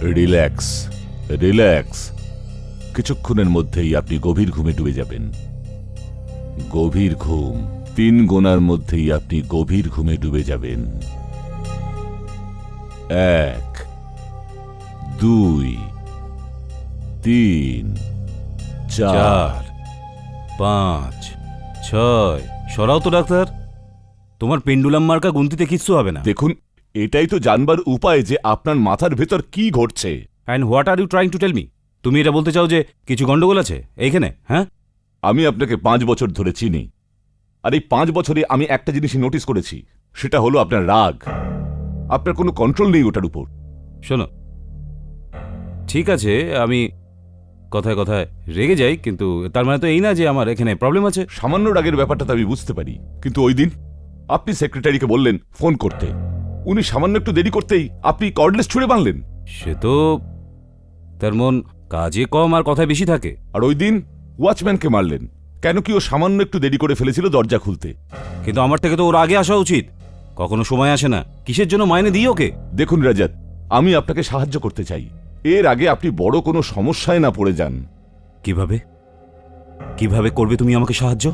Relax, relax. কিছুক্ষণের মধ্যেই আপনি গভীর ঘুমে ডুবে যাবেন। গভীর ঘুম। 3 গোনার মধ্যেই আপনি গভীর ঘুমে ডুবে যাবেন। 1, 2, 3, 4, 5, 6। সরাও তো ডাক্তার, তোমার পেন্ডুলাম মার্কা গুনতিতে কিচ্ছু হবে না। দেখুন, এটাই তো জানবার উপায় যে আপনার মাথার ভেতর কি ঘটছে। And what are you trying to tell me? তুমি এটা বলতে চাও যে কিছু গন্ডগোল আছে এইখানে? হ্যাঁ, আমি আপনাকে 5 বছর ধরে চিনি, আর এই 5 বছরে আমি একটা জিনিসই নোটিস করেছি, সেটা হলো আপনার রাগ। আপনার কোনো কন্ট্রোল নেই ওটার উপর। শোনো, ঠিক আছে আমি কথায় কথায় রেগে যাই, কিন্তু তার মানে তো এই না যে আমার এখানে প্রবলেম আছে। সামান্য রাগের ব্যাপারটা তো আমি বুঝতে পারি, কিন্তু ওই দিন আপনি সেক্রেটারিকে বললেন ফোন করতে, উনি সামান্য একটু দেরি করতেই আপনি কর্ডলেস ছুঁড়ে বাঁধলেন। সে তো তার মন কাজে কম আর কথায় বেশি থাকে। আর ওই দিন ওয়াচম্যানকে মারলেন, কেন কি ও সামান্য একটু দেরি করে ফেলেছিল দরজা খুলতে। কিন্তু আমার থেকে তো ওর আগে আসা উচিত, কখনো সময় আসে না। কিসের জন্য মাইনে দিই ওকে? দেখুন রাজাত, আমি আপনাকে সাহায্য করতে চাই, এর আগে আপনি বড় কোনো সমস্যায় না পড়ে যান। কিভাবে কিভাবে করবে তুমি আমাকে সাহায্য?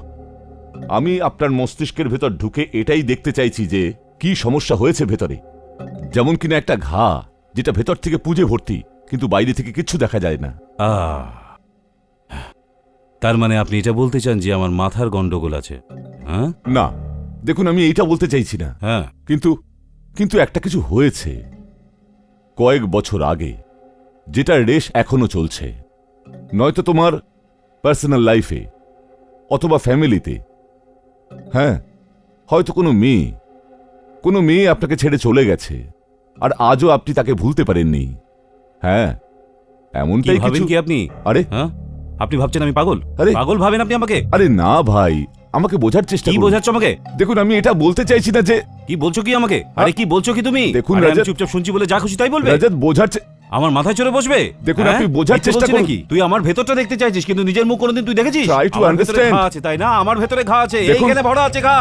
আমি আপনার মস্তিষ্কের ভেতর ঢুকে এটাই দেখতে চাইছি যে কি সমস্যা হয়েছে ভেতরে। যেমন কিনা একটা ঘা, যেটা ভেতর থেকে পুজে ভর্তি, কিন্তু বাইরে থেকে কিচ্ছু দেখা যায় না। তার মানে আপনি এটা বলতে চান যে আমার মাথার গন্ডগোল আছে? হ্যাঁ না, দেখুন আমি এইটা বলতে চাইছি না, হ্যাঁ, কিন্তু একটা কিছু হয়েছে কয়েক বছর আগে, যেটার রেশ এখনো চলছে। নয়তো তোমার পার্সোনাল লাইফে অথবা ফ্যামিলিতে, হ্যাঁ, হয়তো কোনো মেয়ে আপনাকে ছেড়ে চলে গেছে, আর আজও আপনি তাকে ভুলতে পারেননি। হ্যাঁ, এমনটাই ভাবেন কিছু। কি আপনি? আরে হ্যাঁ, আপনি ভাবছেন আমি পাগল? আরে পাগল ভাবেন আপনি আমাকে? আরে না ভাই, আমাকে বোঝার চেষ্টা কি করুন। বোঝাচ্ছ আমাকে? দেখুন, আমি এটা বলতে চাইছি না যে। কি বলছো কি আমাকে? আরে কি বলছো কি তুমি? দেখুন আরে আমি রাজাত, চুপচাপ শুনছি বলে যা খুশি তাই বলবে? রাজাত বোঝার আমার মাথায় চড়ে বসবে? দেখুন, হ্যাঁ? আপনি বোঝার মিথ্যে চেষ্টা বলছি করুন। নাকি? তুই আমার ভেতরটা দেখতে চাইছিস, কিন্তু নিজের মুখ কোনোদিন তুই দেখেছিস? Try to আমার ভেতরে understand. ঘা আছে, তাই না? আমার ভেতরে ঘা আছে, দেখুন- এইখানে ভরা আছে ঘা,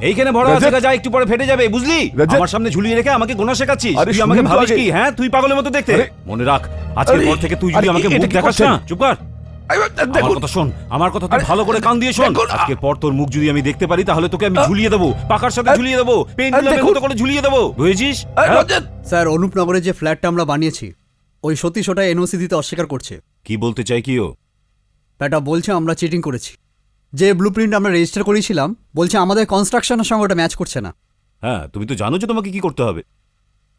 এইখানে ভরা আছে রাজাত- ঘা, যা একটু পরে ফেটে যাবে, বুঝলি? রাজাত- আমার সামনে ঝুলিয়ে রেখে আমাকে গোনা শেখাচ্ছিস। আরে তুই আমাকে শুনুন তো ভাবিস আগে। কি? হ্যাঁ, তুই পাগলের মতো দেখতে। আরে- মনে রাখ, আজকের আরে- পর থেকে তুই যদি আরে আমাকে এটা মুখ কি দেখাস করছেন? না, চুপ কর। আমার দেখুন, কথা শোন, আমার কথা তুই আরে- ভালো করে কান দিয়ে শোন। দেখুন, আজকের পর তোর মুখ যদি আমি দেখতে পারি, তাহলে তোকে আমি ঝুলিয়ে দেবো, পাকার সাথে ঝুলিয়ে দেবো, পেন্ডুলামের দেখুন। মতো করে ঝুলিয়ে দেবো, বুঝেছিস? হ্যাঁ? রাজাত, স্যার, অনুপনগরে যে ফ্ল্যাটটা আমরা বানিয়েছি, ওই সতীশ ওটা এনওসি দিতে অস্বীকার করছে। কি বলতে চাই কি ও? এটা বলছে আমরা চিটিং করেছি। যে ব্লুপ্রিন্ট আমরা রেজিস্টার করেছিলাম, বলছে আমাদের কনস্ট্রাকশনের সঙ্গে ওটা ম্যাচ করছে না। হ্যাঁ, তুমি তো জানো যে তোমাকে কি করতে হবে।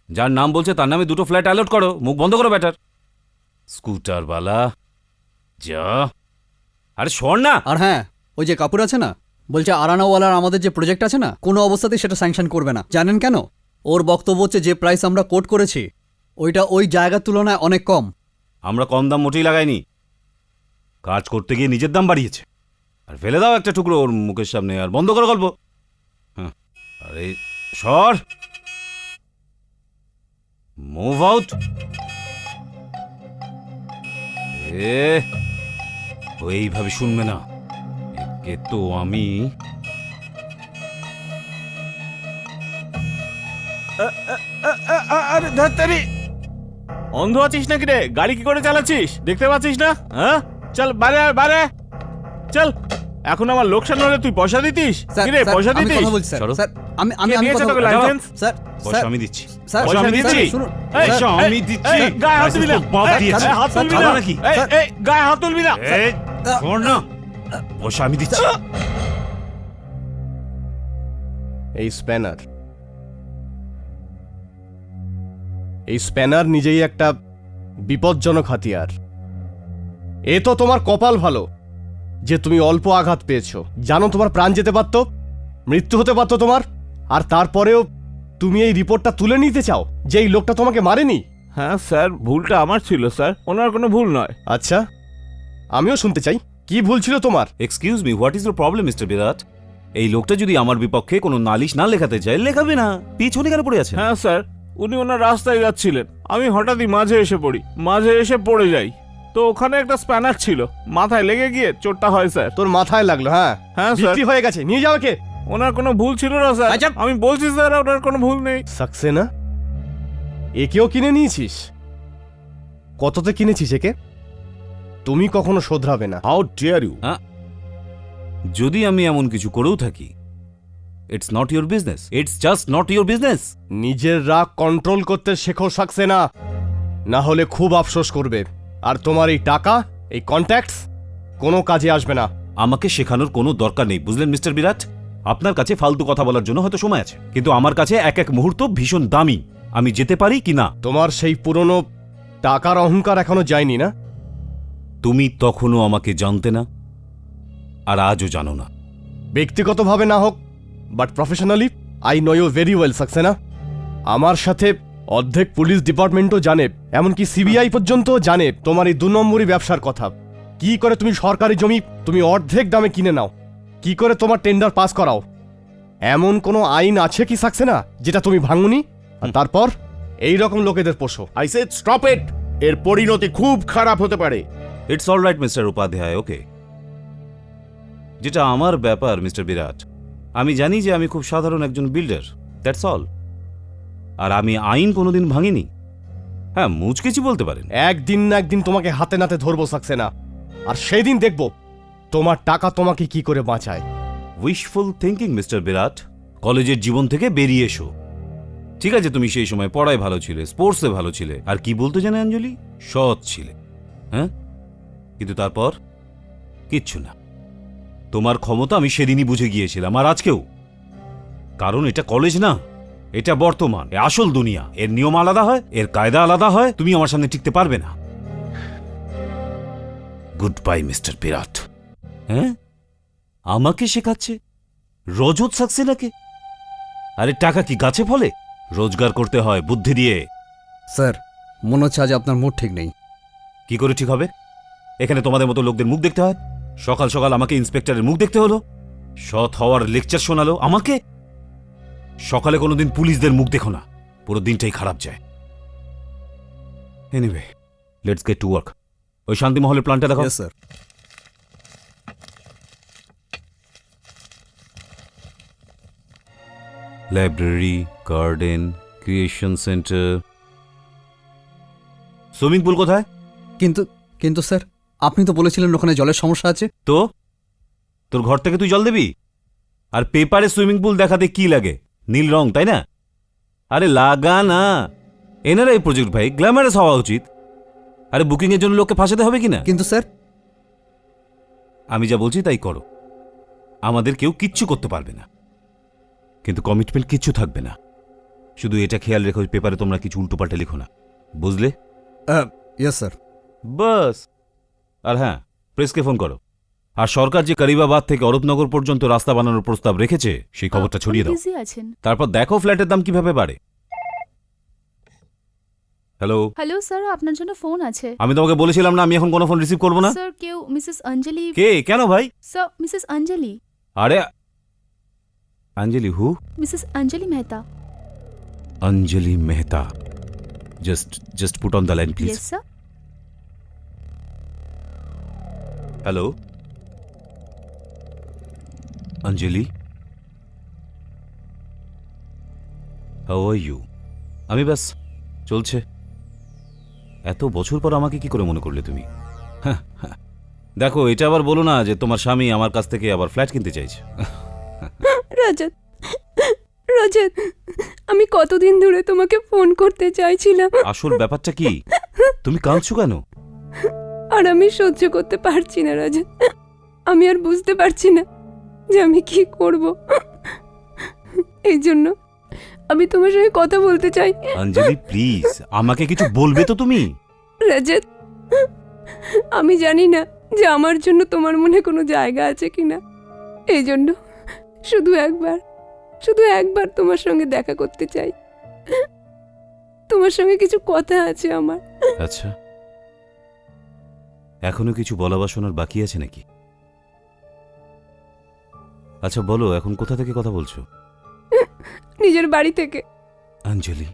যার নাম বলছে তার নামে 2টো ফ্ল্যাট অ্যালট করো, মুখ বন্ধ করো ব্যাটার। স্কুটার বালা যা। আরে শোন না। আর হ্যাঁ, ওই যে কাপুর আছে না, বলছে আরানাওয়ালার আমাদের যে প্রজেক্ট আছে না, কোনো অবস্থাতেই সেটা স্যাংশন করবে না। জানেন কেন? ওর বক্তব্য হচ্ছে যে প্রাইস আমরা কোট করেছি, ওইটা ওই জায়গার তুলনায় অনেক কম। আমরা কম দাম মোটেই লাগাইনি, কাজ করতে গিয়ে নিজের দাম বাড়িয়েছে। আর ফেলে দাও একটা টুকরো ওর মুখের সামনে, আর বন্ধ করো গল্প। হ্যাঁ, আরে সর, মুভ আউট। এইভাবে শুনবে না, একে তো আমি। আরে ধাত্তারি, অন্ধ আছিস নাকি রে? গাড়ি কি করে চালাচ্ছিস? দেখতে পাচ্ছিস না? হ্যাঁ, চল বাইরে আয়, বাইরে আয়। চল, এখন আমার লোকসান হলে তুই পয়সা দিতিস? স্যার, কি রে, স্যার, পয়সা আমি দিতিস? কথা বলছি, স্যার। সরো। স্যার, আমি আমি কে আমি দিয়েছে কথা তোকে বলছি। লাইসেন্স? স্যার, পয়সা স্যার, আমি দিচ্ছি, স্যার, পয়সা আমি স্যার, দিচ্ছি। শুনুন, এই, স্যার, পয়সা আমি এই, দিচ্ছি। এই, গায়ে হাত তুলবি না। লাইসেন্স তো বাপ এই, দিয়েছে। হাত তুলবি স্যার, না থামো নাকি? এই, এই, গায়ে হাত তুলবি না। এই, শোন না, পয়সা আমি দিচ্ছি। এই স্প্যানার নিজেই একটা বিপজ্জনক হাতিয়ার। এ তো তোমার কপাল ভালো যে তুমি অল্প আঘাত পেয়েছো। জানো তোমার প্রাণ যেতে পারত, মৃত্যু হতে পারত তোমার, আর তারপরেও তুমি এই রিপোর্টটা তুলে নিতে চাও যে এই লোকটা তোমাকে মারেনি। হ্যাঁ স্যার, ভুলটা আমার ছিল স্যার, ওনার কোনো ভুল নয়। আচ্ছা, আমিও শুনতে চাই কি ভুল ছিল তোমার। Excuse me, what is your problem mister Virat? এই লোকটা যদি আমার বিপক্ষে কোনো নালিশ না লেখাতে চায়, লেখাবে না। পিছনে কেন পড়ে আছে? হ্যাঁ স্যার, উনি ওনার রাস্তায় যাচ্ছিলেন, আমি হঠাৎই মাঝে এসে পড়ি, মাঝে এসে পড়ে যাই, তো ওখানে একটা স্প্যানার ছিল, মাথায় লেগে গিয়ে চোটটা হয় স্যার। তোর মাথায় লাগলো? হ্যাঁ হ্যাঁ স্যার, বিক্রি হয়ে গেছে, নিয়ে যাও কে। ওনার কোনো ভুল ছিল না স্যার। আচ্ছা। আমি বলছি স্যার, ওনার কোনো ভুল নেই। সাকসেনা, একেও কিনে নিয়েছিস? কততে কিনেছিস একে? তুমি কখনো শোধরাবে না। How dare you! যদি আমি এমন কিছু করেও থাকি, it's not your business, it's just not your business. নিজের রাগ কন্ট্রোল করতে শেখো সাক্সেনা, না হলে খুব আফসোস করবে। আর তোমার এই টাকা, এই কন্ট্যাক্টস কোনো কাজে আসবে না। আমাকে শেখানোর কোনো দরকার নেই, বুঝলেন মিস্টার বিরাট? আপনার কাছে ফালতু কথা বলার জন্য হয়তো সময় আছে, কিন্তু আমার কাছে এক এক মুহূর্ত ভীষণ দামি। আমি যেতে পারি কি না? তোমার সেই পুরনো টাকার অহংকার এখনো যায়নি না? তুমি তখনও আমাকে জানতে না, আর আজও জানো না। ব্যক্তিগতভাবে না হোক, but professionally I know you very well Saxena. আমার সাথে অর্ধেক পুলিশ ডিপার্টমেন্টও জানে, এমনকি সিবিআই পর্যন্ত জানে তোমার এই 2 নম্বরই ব্যবসার কথা। কি করে তুমি সরকারি জমি তুমি অর্ধেক দামে কিনে নাও? কি করে তোমার টেন্ডার পাস করাও? এমন কোনো আইন আছে কি সাক্সেনা যেটা তুমি ভাঙনি? আর তারপর এই রকম লোকেদের পোষো। I said stop it. এর পরিণতি খুব খারাপ হতে পারে। It's all right mister Upadhyay, okay. যেটা আমার ব্যাপার মিস্টার বিরাট, আমি জানি যে আমি খুব সাধারণ একজন বিল্ডার, দ্যাটস অল। আর আমি আইন কোনোদিন ভাঙিনি। হ্যাঁ, মুচকেছি বলতে পারেন। একদিন না একদিন তোমাকে হাতে নাতে ধরবো সাক্সেনা, আর সেই দিন দেখবো তোমার টাকা তোমাকে কি করে বাঁচায়। উইশফুল থিঙ্কিং মিস্টার বিরাট। কলেজের জীবন থেকে বেরিয়ে এসো। ঠিক আছে, তুমি সেই সময় পড়ায় ভালো ছিলে, স্পোর্টসে ভালো ছিলে, আর কি বলতে জানে অঞ্জলি, সৎ ছিলে। হ্যাঁ, কিন্তু তারপর কিচ্ছু না। তোমার ক্ষমতা আমি সেদিনই বুঝে গিয়েছিলাম, আর আজকেও। কারণ এটা কলেজ না, এটা বর্তমান, এ আসল দুনিয়া। এর নিয়ম আলাদা হয়, এর কায়দা আলাদা হয়। তুমি আমার সামনে টিকতে পারবে না। গুড বাই মিস্টার বিরাট। হ্যাঁ, আমাকে শেখাচ্ছে রজত সাক্সেনাকে? আরে টাকা কি গাছে ফলে? রোজগার করতে হয় বুদ্ধি দিয়ে। স্যার, মনে হচ্ছে আজ আপনার মুড ঠিক নেই। কি করে ঠিক হবে? এখানে তোমাদের মতো লোকদের মুখ দেখতে হয়। সকাল সকাল আমাকে ইন্সপেক্টরের মুখ দেখতে হলো, সৎ হওয়ার লেকচার শোনালো আমাকে। সকালে কোনোদিন পুলিশদের মুখ দেখো না, পুরো দিনটাই খারাপ যায়। Anyway, let's get to work. ওই শান্তিমহলের প্ল্যানটা দেখো। Yes, sir. Library, garden, creation centre, swimming pool কোথায়? কিন্তু কিন্তু স্যার, আপনি তো বলেছিলেন ওখানে জলের সমস্যা আছে। তো তোর ঘর থেকে তুই জল দিবি? আর পেপারে সুইমিং পুল দেখাতে কি লাগে? নীল রং, তাই না? আরে লাগা না। এনারা এই প্রজেক্ট ভাই গ্ল্যামারাস হওয়া উচিত। আরে বুকিং এর জন্য লোককে ফাঁসাতে হবে কিনা? কিন্তু স্যার, আমি যা বলছি তাই করো। আমাদের কেউ কিচ্ছু করতে পারবে না, কিন্তু কমিটমেন্ট কিচ্ছু থাকবে না। শুধু এটা খেয়াল রেখো, পেপারে তোমরা কিছু উল্টোপাল্টা লিখো না, বুঝলে? Yes sir. বাস। আর হ্যাঁ, প্রেসকে ফোন করো। আর সরকার যে করিবাবাদ থেকে অরূপনগর পর্যন্ত রাস্তা বানানোর প্রস্তাব রেখেছে, সেই খবরটা ছড়িয়ে দাও। বিজি আছেন? তারপর দেখো ফ্ল্যাটের দাম কিভাবে বাড়ে। হ্যালো, হ্যালো স্যার, আপনার জন্য ফোন আছে। আমি তোমাকে বলেছিলাম না আমি এখন কোনো ফোন রিসিভ করবো না? স্যার, কেউ মিসেস অঞ্জলি। কে? কেন ভাই? Sir, Mrs Anjali. আরে Anjali who? Mrs Anjali Mehta. Anjali Mehta. Just put on the line please. Yes sir. Hello Anjali, how are you? আমি ব্যাস চলছে। এত বছর পর আমাকে কি করে মনে করলে তুমি? হ্যাঁ, দেখো, এটা আবার বলো না যে তোমার স্বামী আমার কাছ থেকে আবার ফ্ল্যাট কিনতে চাইছে। রজত, রজত, আমি কতদিন ধরে তোমাকে ফোন করতে চাইছিলাম, আসল ব্যাপারটা কি? তুমি কাঁদছো কেন? আর আমি সহ্য করতে পারছি না রজত। আমি আর বুঝতে পারছি না যে আমি কি করব। এই জন্য আমি তোমার সঙ্গে কথা বলতে চাই। অঞ্জলি প্লিজ, আমাকে কিছু বলবে তো তুমি? রজত, আমি জানি না যে আমার জন্য তোমার মনে কোনো জায়গা আছে কিনা। এই জন্য শুধু একবার তোমার সঙ্গে দেখা করতে চাই। তোমার সঙ্গে কিছু কথা আছে আমার। আচ্ছা, এখনো কিছু বলা বা শোনার বাকি আছে নাকি? আচ্ছা বলো, এখন কোথা থেকে কথা বলছো? নিজের বাড়ি থেকে। অঞ্জলি,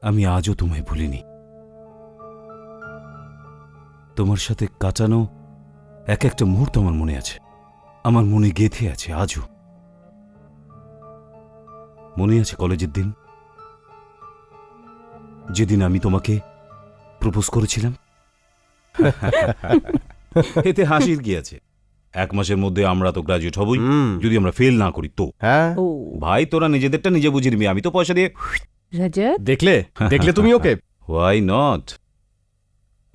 আমি আজও তোমায় ভুলিনি। তোমার সাথে কাটানো এক একটা মুহূর্ত আমার মনে আছে, আমার মনে গেঁথে আছে আজও। মনে আছে কলেজের দিন, যেদিন আমি তোমাকে প্রপোজ করেছিলাম? এতে হাসির কি আছে? 1 মাসের মধ্যে আমরা তো গ্রাজুয়েট হবই, যদি আমরা ফেল না করি তো। হ্যাঁ, ও ভাই তোরা নিজেদেরটা নিজে বুঝে নিবি, আমি তো পয়সা দিয়ে। রজত, দেখলে দেখলে তুমি ওকে। Why not?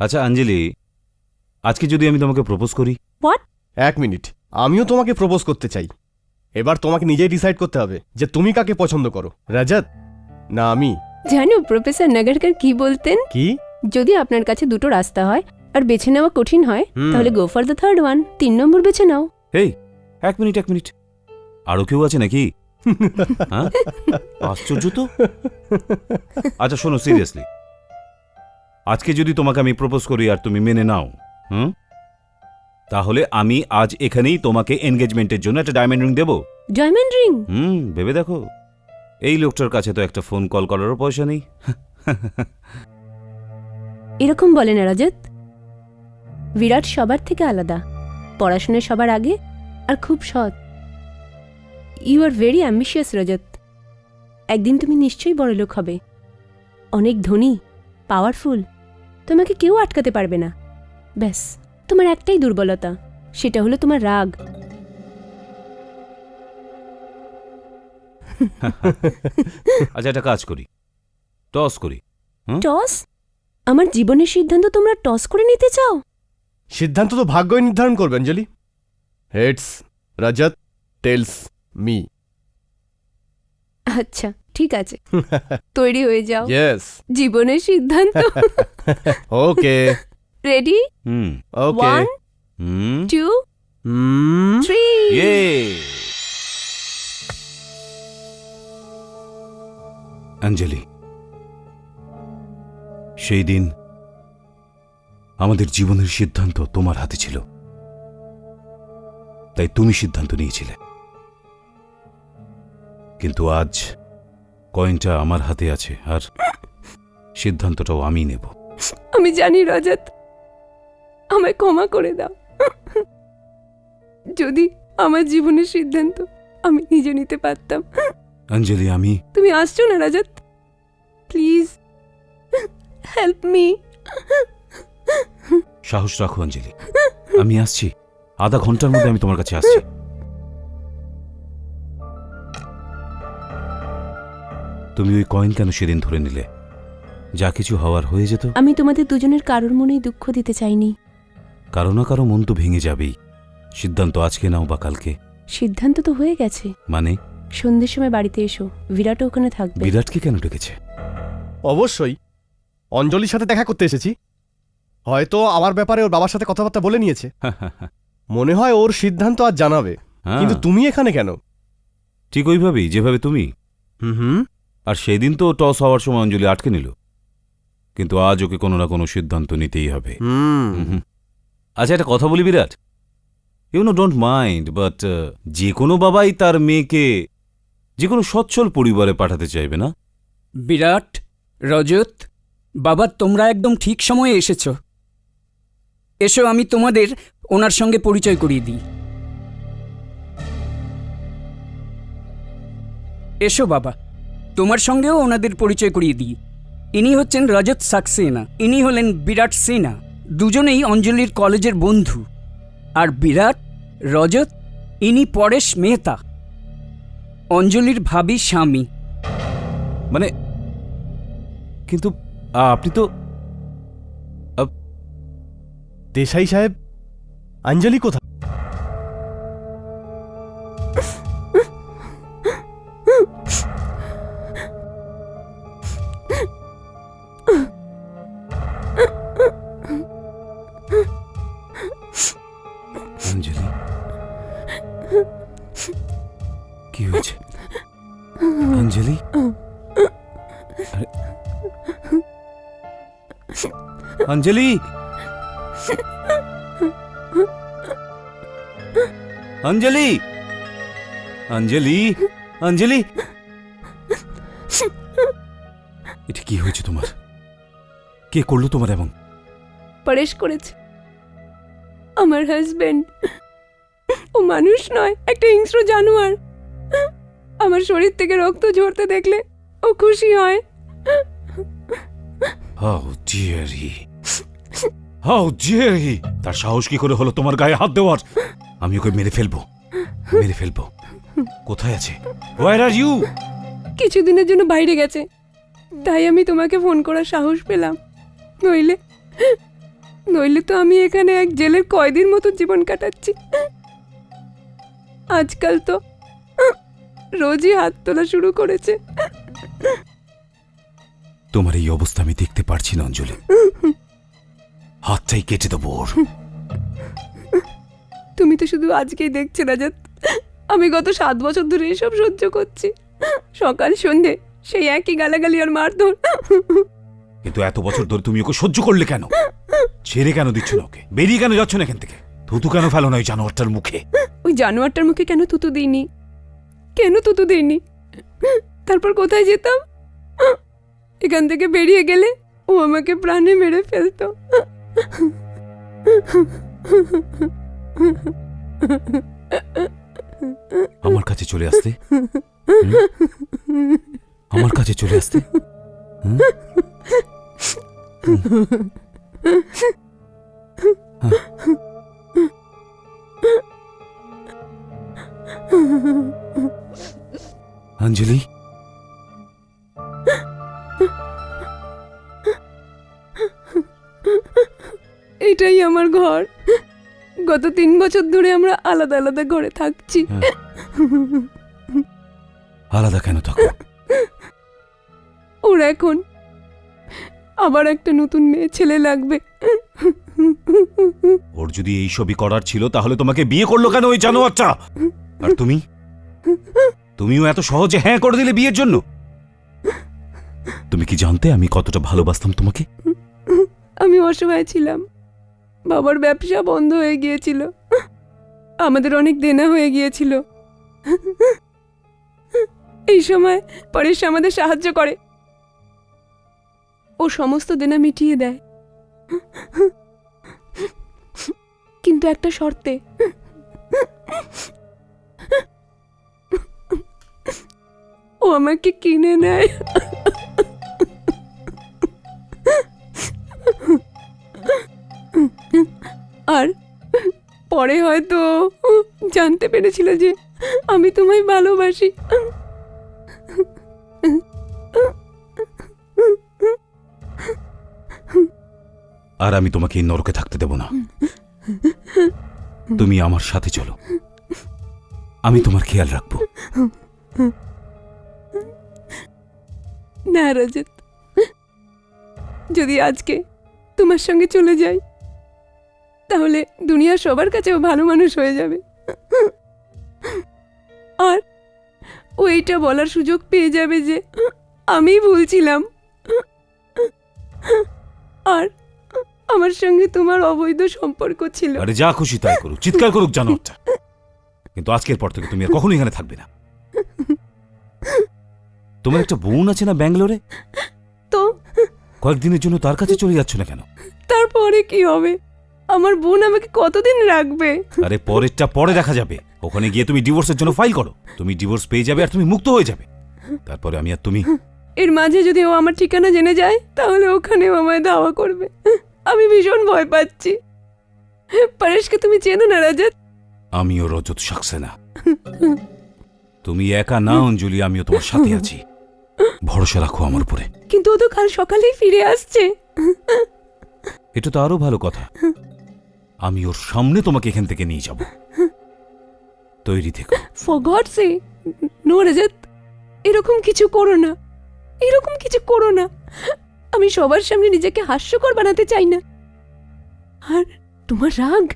আচ্ছা অঞ্জলি, আজকে যদি আমি তোমাকে প্রপোজ করি? 1 মিনিট, আমিও তোমাকে প্রপোজ করতে চাই। এবার তোমাকে নিজেই ডিসাইড করতে হবে যে তুমি কাকে পছন্দ করো, রজত না আমি। জানো প্রফেসর নাগারকর কি বলতেন? কি? যদি আপনার কাছে দুটো রাস্তা হয় আর বেছে নেওয়া কঠিন হয়, তাহলে go for the third one, 3 নম্বর বেছে নাও। এই 1 মিনিট, আরো কেউ আছে নাকি? হ্যাঁ, আশ্চর্য তো। আচ্ছা শোনো, সিরিয়াসলি, আজকে যদি তোমাকে আমি প্রপোজ করি আর তুমি মেনে নাও, তাহলে আমি আজ এখানেই তোমাকে এনগেজমেন্টের জন্য একটা ডায়মন্ড রিং দেবো। Diamond ring? ভেবে দেখো, এই লোকটার কাছে তো একটা ফোন কল করারও পয়সা নেই। এরকম বলে না রজত। বিরাট সবার থেকে আলাদা, পড়াশোনায় সবার আগে, আর খুব সৎ। ইউ আর ভেরি অ্যাম্বিশিয়াস রজত। একদিন তুমি নিশ্চয়ই বড়লোক হবে, অনেক ধনী, পাওয়ারফুল। তোমাকে কেউ আটকাতে পারবে না। ব্যাস, তোমার একটাই দুর্বলতা, সেটা হলো তোমার রাগ। আচ্ছা একটা কাজ করি, টস করি। টস? আমার জীবনের সিদ্ধান্ত তোমরা টস করে নিতে চাও? সিদ্ধান্ত তো ভাগ্যই নির্ধারণ করবে Anjali. Heads Rajat, tails me. আচ্ছা ঠিক আছে, তৈরি হয়ে যাও। ইয়েস, জীবনের সিদ্ধান্ত। Okay ready? ওকে। 1 2 3। ইয়ে, অঞ্জলি, সেই দিন আমাদের জীবনের সিদ্ধান্ত তোমার হাতে ছিল, তাই তুমি সিদ্ধান্ত নিয়েছিলে। কিন্তু আজ কয়েনটা আমার হাতে আছে, আর সিদ্ধান্তটাও আমি নেব। আমি জানি রজত, আমায় ক্ষমা করে দাও। যদি আমার জীবনের সিদ্ধান্ত আমি নিজে নিতে পারতাম। অঞ্জলি, আমি তুমি আসছো না রজত? Please help me. সাহস রাখো অঞ্জলি, আমি আসছি, আধা ঘন্টার মধ্যে আমি তোমার কাছে আসছি। তুমি ওই কয়েন কেন সেদিন ধরে নিলে? যা কিছু হওয়ার হয়ে যেত। আমি তোমাদের দুজনের কারোর মনেই দুঃখ দিতে চাইনি। কারো না কারো মন তো ভেঙে যাবেই। সিদ্ধান্ত আজকে নাও বা কালকে। সিদ্ধান্ত তো হয়ে গেছে। মানে? সন্ধ্যের সময় বাড়িতে এসো, বিরাটও ওখানে থাকবে। বিরাটকে কেন ডেকেছে? অবশ্যই অঞ্জলির সাথে দেখা করতে এসেছি। হয়তো আমার ব্যাপারে ওর বাবার সাথে কথাবার্তা বলে নিয়েছে। মনে হয় ওর সিদ্ধান্ত আজ জানাবে। কিন্তু তুমি এখানে কেন? ঠিক ওইভাবেই যেভাবে তুমি। হুম। আর সেদিন তো টস হওয়ার সময় অঞ্জলি আটকে নিল, কিন্তু আজ ওকে কোনো না কোনো সিদ্ধান্ত নিতেই হবে। আচ্ছা একটা কথা বলি Virat, you know don't mind, but যে কোনো বাবাই তার মেয়েকে যে কোনো সচ্ছল পরিবারে পাঠাতে চাইবে না? বিরাট, রজত, বাবা তোমরা একদম ঠিক সময়ে এসেছ। এসো আমি তোমাদের ওনার সঙ্গে পরিচয় করিয়ে দিই। এসো বাবা, তোমার সঙ্গেও ওনাদের পরিচয় করিয়ে দিই। ইনি হচ্ছেন রজত সাক্সেনা, ইনি হলেন বিরাট সেনা। দুজনেই অঞ্জলির কলেজের বন্ধু। আর বিরাট, রজত, ইনি পরেশ মেহতা, অঞ্জলির ভাবি স্বামী। মানে কিন্তু আপনি তো দেশাই সাহেব, অঞ্জলি কোথায়? অঞ্জলি, কি হয়েছে অঞ্জলি? আরে, অঞ্জলি, অঞ্জলি, অঞ্জলি, অঞ্জলি, এটা কি হয়েছে তোমার? কে করলো তোমার এমন? পরেশ করেছে, আমার হাজবেন্ড। ও মানুষ নয়, একটা হিংস্র জানোয়ার। আমার শরীর থেকে রক্ত ঝরতে দেখলে ও খুশি হয়। How dare he, how dare he! তার সাহস কি করে হলো তোমার গায়ে হাত দেওয়ার? আমি ওকে মেরে ফেলবো, মেরে ফেলবো। কোথায় আছে? হোয়ার আর ইউ? কিছুদিনের জন্য বাইরে গেছে, তাই আমি তোমাকে ফোন করার সাহস পেলাম। নইলে নইলে তো আমি এখানে এক জেলের কয়েদির মতো জীবন কাটাচ্ছি। আজকাল তো রোজই হাত তোলা শুরু করেছে। তোমার এই অবস্থা আমি দেখতে পারছি না অঞ্জলি। হাতটাই কেটে দেবো ওর। তুমি তো শুধু আজকেই দেখছো রাজাত, আমি গত 7 বছর ধরে এসব সহ্য করছি। সকাল সন্ধে সেই একই গালাগালি আর মারধর। কিন্তু এত বছর ধরে তুমি ওকে সহ্য করলে কেন? ছেড়ে কেন দিচ্ছ না ওকে? বেরিয়ে কেন যাচ্ছ না এখান থেকে? থুতু কেন ফেলো না ওই জানোয়ারটার মুখে? ওই জানোয়ারটার মুখে কেন থুতু দিইনি? কেন থুতু দিইনি? তারপর কোথায় যেতাম? এখান থেকে বেরিয়ে গেলে ও আমাকে প্রাণে মেরে ফেলতো। আমার কাছে চলে আসতে, আমার কাছে চলে আসতে। হুম? অঞ্জলি, এটাই আমার ঘর। গত 3 বছর ধরে আমরা আলাদা আলাদা ঘরে থাকছি। আলাদা কেন থাকো? ওর এখন আবার একটা নতুন মেয়ে ছেলে লাগবে। ওর যদি এই সবই করার ছিল তাহলে তোমাকে বিয়ে করলো কেন ওই জানোয়ারটা? আর তুমিও এত সহজে হ্যাঁ করে দিলে বিয়ের জন্য? তুমি কি জানতে আমি কতটা ভালোবাসতাম তোমাকে? আমি অসহায় ছিলাম, বাবার ব্যবসা বন্ধ হয়ে গিয়েছিল, আমাদের অনেক দেনা হয়ে গিয়েছিল। এই সময় পরেশ আমাদের সাহায্য করে, ও সমস্ত দেনা মিটিয়ে দেয়, কিন্তু একটা শর্তে। ও আমাকে কিনে নেয়। আর পরে হয়তো জানতে পেরেছিল যে আমি তোমায় ভালোবাসি। আর আমি তোমাকে এই নরকে থাকতে দেব না। তুমি আমার সাথে চলো, আমি তোমার খেয়াল রাখবো। না রজত, যদি আজকে তোমার সঙ্গে চলে যাই তাহলে দুনিয়ার সবার কাছেও ভালো মানুষ হয়ে যাবে। আর ও এইটা বলার সুযোগ পেয়ে যাবে যে আমি ভুলছিলাম, আর আমার সঙ্গে তোমার অবৈধ সম্পর্ক ছিল। আরে যা খুশি তাই করুক, চিৎকার করুক জানোয়ারটা, কিন্তু আজকের পর থেকে তুমি আর কখনো এখানে থাকবে না। তোমার একটা বোন আছে না ব্যাঙ্গালোরে? তো কয়েকদিনের জন্য তার কাছে চলে যাচ্ছ না কেন? তারপরে কি হবে? আমার বোন আমাকে কতদিন রাখবে? আরে পরেরটা পরে দেখা যাবে। ওখানে গিয়ে তুমি ডিভোর্সের জন্য ফাইল করো, তুমি ডিভোর্স পেয়ে যাবে আর তুমি মুক্ত হয়ে যাবে। তারপরে আমি আর তুমি। এর মাঝে যদি ও আমার ঠিকানা জেনে যায় তাহলে ওখানেও আমায় ধাওয়া করবে। আমি ভীষণ ভয় পাচ্ছি। পরেশকে তুমি চেনো না রাজত? আমিও রজত সাক্সেনা। তুমি একা না অঞ্জলি, আমিও তোমার সাথে আছি। ভরসা রাখো আমার উপরে। কিন্তু ও তো কাল সকালেই ফিরে আসছে। এটা তো আরো ভালো কথা। আমি ওর সামনে তোমাকে এখান থেকে নিয়ে যাব। তৈরি থেকো। ফর গড সে নো রজত, এরকম কিছু করো না, এরকম কিছু করো না। আমি সবার সামনে নিজেকে হাস্যকর বানাতে চাই না। আর তোমার রাগ,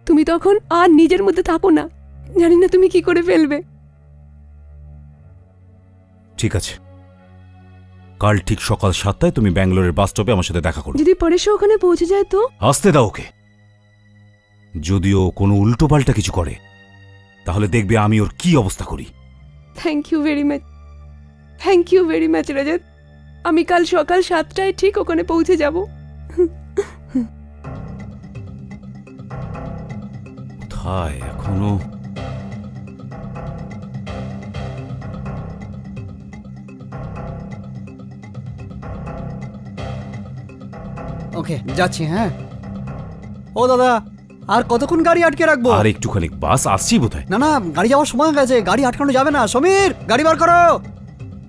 তুমি তখন আর নিজের মধ্যে থাকো না, জানি না তুমি কি করে ফেলবে। ঠিক আছে, কাল ঠিক সকাল 7টায় তুমি ব্যাঙ্গালোরের বাস স্টপে আমার সাথে দেখা করো। যদি পরেশ ওখানে পৌঁছে যায় তো? আসতে দাও ওকে। যদিও কোনো উল্টোপাল্টা কিছু করে তাহলে দেখবে আমি ওর কি অবস্থা করি। Thank you very much, thank you very much Rajat. আমি কাল সকাল 7টায় ঠিক ওখানে পৌঁছে যাব। কোথায় এখনো? ওকে যাচ্ছি, হ্যাঁ। ও দাদা, আর কতক্ষণ গাড়ি আটকে রাখবো? আর একটুখানি, বাস আসছি বোধহয়। না না, গাড়ি যাওয়ার সময় হয়ে গেছে, গাড়ি আটকানো যাবে না। সমীর, গাড়ি বার করো।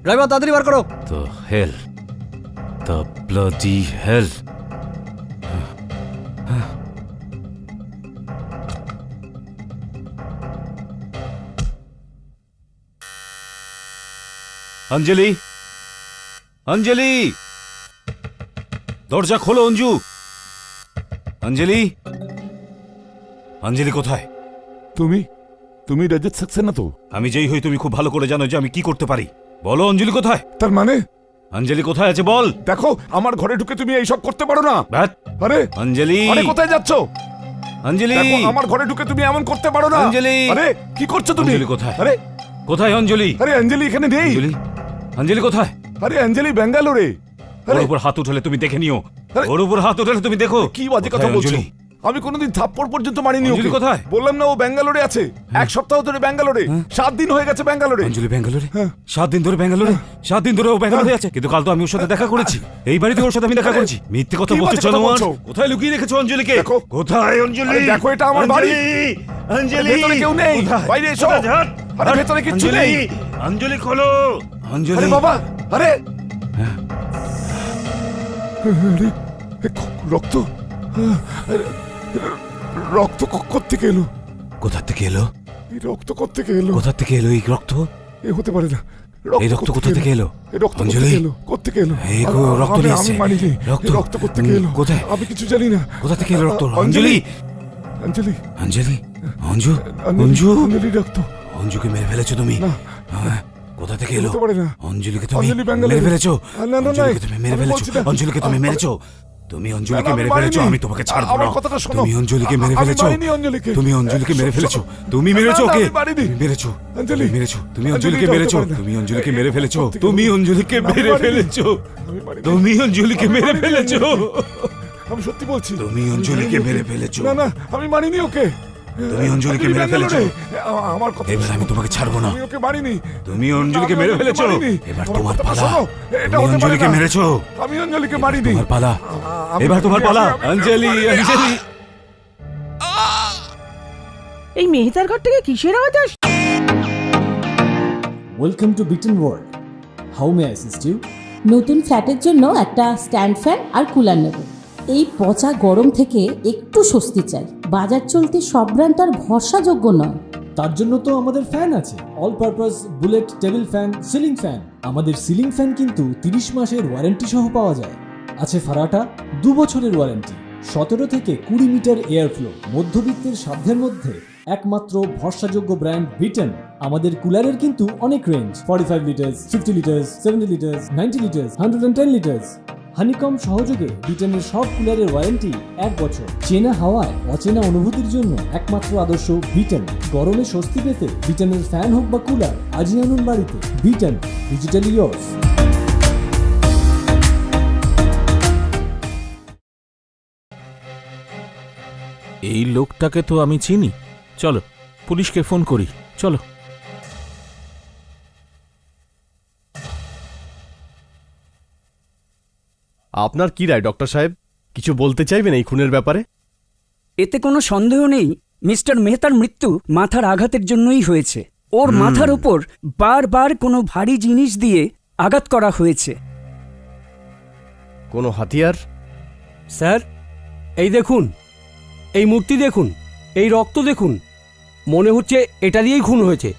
ড্রাইভার, তাড়াতাড়ি বার করো। The hell. The bloody hell. অঞ্জলি, অঞ্জলি, দরজা খোলো অঞ্জু। অঞ্জলি, অঞ্জলি কোথায়? তুমি তুমি রজত সাক্সেনা তো? আমি যেই হই তুমি খুব ভালো করে জানো যে আমি কি করতে পারি। বলো অঞ্জলি কোথায়? তার মানে অঞ্জলি কোথায় আছে বল। দেখো, আমার ঘরে ঢুকে তুমি এইসব করতে পারো না। ব্যাট, আরে অঞ্জলি, আরে কোথায় যাচ্ছ? অঞ্জলি, দেখো, আমার ঘরে ঢুকে তুমি এমন করতে পারো না। অঞ্জলি! আরে কি করছো তুমি? অঞ্জলি কোথায়? আরে কোথায় অঞ্জলি? আরে অঞ্জলি এখানে নেই। অঞ্জলি, অঞ্জলি কোথায়? আরে অঞ্জলি ব্যাঙ্গালোরে। ওর আরে উপর হাত উঠালে তুমি দেখে নিও। আরে! ওর উপর হাত উঠালে তুমি দেখো। কি বাজে কথা কোথায় বলছো? অঞ্জলি? আমি কোনোদিন থাপ্পড় পর্যন্ত মারিনি অঞ্জলি ওকে। কোথায়? বললাম না ও ব্যাঙ্গালোরে আছে। এক সপ্তাহ ধরে ব্যাঙ্গালোরে, 7 দিন হয়ে গেছে ব্যাঙ্গালোরে। অঞ্জলি ব্যাঙ্গালোরে? হ্যাঁ। 7 দিন ধরে ব্যাঙ্গালোরে? 7 দিন ধরে ও ব্যাঙ্গালোরে আছে, কিন্তু কাল তো আমি ওর সাথে দেখা করেছি। এই বাড়িতে ওর সাথে আমি দেখা করেছি। মিথ্যে কথা কি বলছো বাজে কথা জানোয়ার। বলছো? কোথায় লুকিয়ে রেখেছো অঞ্জলিকে? দেখো। কোথায় অঞ্জলি? আরে দেখো, এটা আমার বাড়ি। অঞ্জলি, ভেতরে কেউ নেই। কোথায়? বাইরে এসো। কোথায় যান? আরে ভেতরে কিচ্ছু অঞ্জলি, নেই। অঞ্জলি খোলো। অঞ্জলি, আরে বাবা, আরে আরে, রক্ত, রক্ত কোত্থেকে এলো? কোথা থেকে এলো? এই রক্ত কোত্থেকে এলো? কোথা থেকে এলো এই রক্ত? এ হতে পারে না। এই রক্ত কোথা থেকে এলো? এই রক্ত অঞ্জলি, কোত্থেকে এলো? কোত্থেকে এলো? এই রক্ত আমি নিয়ে এসছে। মানিনি। রক্ত। এই রক্ত কোত্থেকে এলো? কোথায়? আমি কিছু জানি না। কোথা থেকে এলো রক্ত? অঞ্জলি, অঞ্জলি, অঞ্জলি, অঞ্জু, অঞ্জলি, অঞ্জু, অঞ্জলি রক্ত। অঞ্জুকে মেরে ফেলেছো তুমি? না। হ্যাঁ, কোথা থেকে এলো? হতে পারে না। অঞ্জলিকে তুমি অঞ্জলি ব্যাঙ্গালোরে। মেরে ফেলেছো? না, না, না, অঞ্জলিকে তুমি মেরে আমি ফেলেছো? বলছি না। অঞ্জলিকে তুমি আমি- মেরেছো? তুমি অঞ্জলিকে না, আমি মেরে ফেলেছো, মারিনি। আমি তোমাকে ছাড়বো আমার না। কথাটা শোনো। তুমি অঞ্জলিকে মেরে আমি ফেলেছো? মারিনি অঞ্জলিকে। তুমি অঞ্জলিকে মেরে শোনো, ফেলেছো? শোনো। তুমি মেরেছো না, না, ওকে? আমি মারিনি। তুমি মেরেছো? অঞ্জলি। তুমি মেরেছো? তুমি অঞ্জলি, অঞ্জলিকে এটা হতে মেরেছো? পারে না। তুমি অঞ্জলিকে মেরে ফেলেছো? কোত্থেকে তুমি এলো? অঞ্জলিকে না, আমি মেরে মারিনি। ফেলেছো? আমি মারিনি। তুমি অঞ্জলিকে আমি মেরে মারিনি ফেলেছো? আমি সত্যি বলছি। তুমি অঞ্জলিকে মেরে ফেলেছো? না না, আমি মারিনি ওকে। তুমি অঞ্জলিকে আমি মেরে ফেলেছো? ব্যাঙ্গালোরে। আমার কথা এবার আমি তোমাকে ছাড়বো না। আমি ওকে মারিনি। তুমি অঞ্জলিকে আমি মেরে ওকে ফেলেছো? মারিনি। এবার আমার তোমার কথাটা পালা। শোনো। এটা তুমি হতে পারে অঞ্জলিকে না। মেরেছো? আমি অঞ্জলিকে মারিনি। তোমার পালা। আমি- এবার তোমার পালা। আমি- অঞ্জলি, অঞ্জলি। এই মেহতার ঘর থেকে কিসের আওয়াজ আসছে? Welcome to Beaton world. How may I assist you? নতুন ফ্ল্যাটের জন্য একটা স্ট্যান্ড ফ্যান আর কুলার নেব। এই পচা গরম থেকে একটু স্বস্তি চাই। বাজার চলতে সব ব্র্যান্ড তো আর ভরসাযোগ্য নয়। তার জন্য তো আমাদের ফ্যান আছে, all purpose bullet table fan, ceiling fan. আমাদের সিলিং ফ্যান কিন্তু 30 মাসের ওয়ারেন্টি সহ পাওয়া যায়। আছে ফারাটা 2 বছরের ওয়ারেন্টি, 17 থেকে 20 মিটার এয়ার ফ্লো। মধ্যবিত্তের সাধ্যের মধ্যে একমাত্র ভরসাযোগ্য ব্র্যান্ড বিটন। আমাদের কুলারের কিন্তু অনেক range, 45 litres, 50 litres, 70 litres, 90 litres, 110 litres. Honeycomb সহযোগে বিটনের সব কুলারের ওয়ারেন্টি 1 বছর। চেনা হাওয়ায় অচেনা অনুভূতির জন্য একমাত্র আদর্শ বিটন। গরমে স্বস্তি পেতে বিটনের ফ্যান হোক বা কুলার, আজই আনুন বাড়িতে। Vuitton, digitally years. এই লোকটাকে তো আমি চিনি। চলো পুলিশকে ফোন করি, চলো। আপনার কি রায় ডক্টর সাহেব? কিছু বলতে চাইবেন এই খুনের ব্যাপারে? এতে কোনো সন্দেহ নেই, মিস্টার মেহতার মৃত্যু মাথার আঘাতের জন্যই হয়েছে। ওর মাথার ওপর বারবার কোনো ভারী জিনিস দিয়ে আঘাত করা হয়েছে। কোনো হাতিয়ার? স্যার, এই দেখুন, এই মূর্তি দেখুন, এই রক্ত দেখুন, মনে হচ্ছে এটা দিয়েই খুন হয়েছে।